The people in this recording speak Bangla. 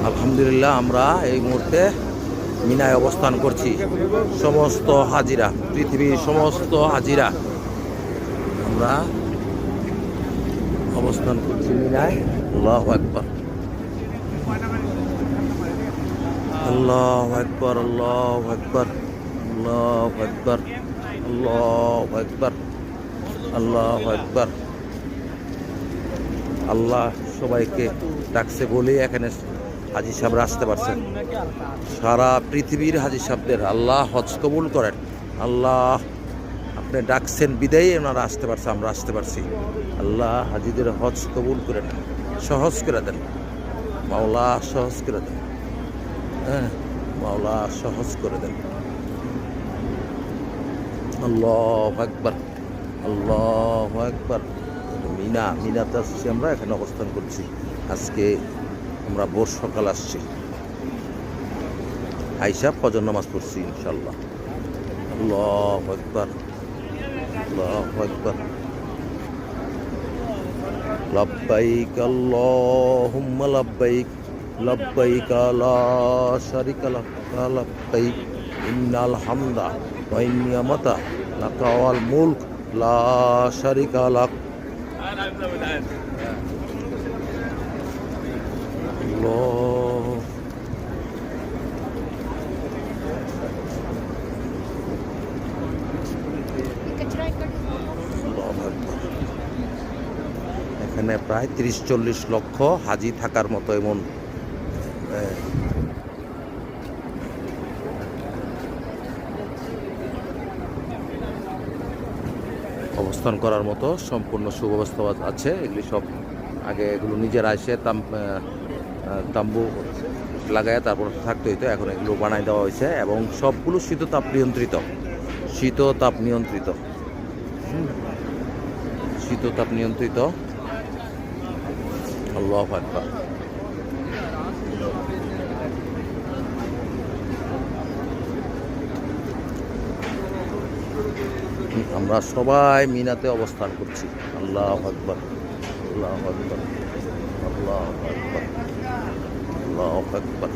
আলহামদুলিল্লাহ আমরা এই মুহূর্তে মিনায় অবস্থান করছি। সমস্ত হাজিরা, পৃথিবীর সমস্ত হাজিরা আমরা অবস্থান করছি মিনায়। আল্লাহু আকবার, আল্লাহু আকবার, আল্লাহু আকবার, আল্লাহু আকবার, আল্লাহু আকবার, আল্লাহু আকবার। আল্লাহ সবাইকে ডাকছে বলেই এখানে হাজী সাহেবরা আসতে পারছেন। সারা পৃথিবীর হাজী সাহেবদের আল্লাহ হজ কবুল করেন। আল্লাহ আপনি ডাকছেন বিদায়ী ওনারা আসতে পারছে, আমরা আসতে পারছি। আল্লাহ হাজীদের হজ কবুল করেন, সহজ করে দেন মাওলা, সহজ করে দেন। হ্যাঁ মাওলা সহজ করে দেন। আল্লাহু আকবার, আল্লাহু আকবার। মিনাতে আসছি আমরা, এখানে অবস্থান করছি। আজকে আমরা ভোর সকাল আসছি, আইসা ফজর নামাজ পড়ছি ইনশাল্লাহ। আল্লাহু আকবার, আল্লাহু আকবার। লাব্বাইক আল্লাহুম্মা লাব্বাইক, লাব্বাইক লা শারিকা লাক লাব্বাইক, ইন্নাল হামদা ওয়া নি'মাতা লাকা ওয়াল মুলক লা শারিকা লাক। এখানে প্রায় 30-40 লক্ষ হাজি থাকার মতো এমন অবস্থান করার মতো সম্পূর্ণ সুব্যবস্থা আছে। এগুলি সব আগে এগুলো নিজেরা এসে তাম্বু লাগায় তারপর থাকতে হইতো, এখন এগুলো বানাই দেওয়া হয়েছে এবং সবগুলো শীততাপ নিয়ন্ত্রিত, শীততাপ নিয়ন্ত্রিত, শীততাপ নিয়ন্ত্রিত। আল্লাহু আকবার। আমরা সবাই মিনাতে অবস্থান করছি। আল্লাহু আকবার, আল্লাহু আকবার, আল্লাহু আকবার, আল্লাহু আকবার।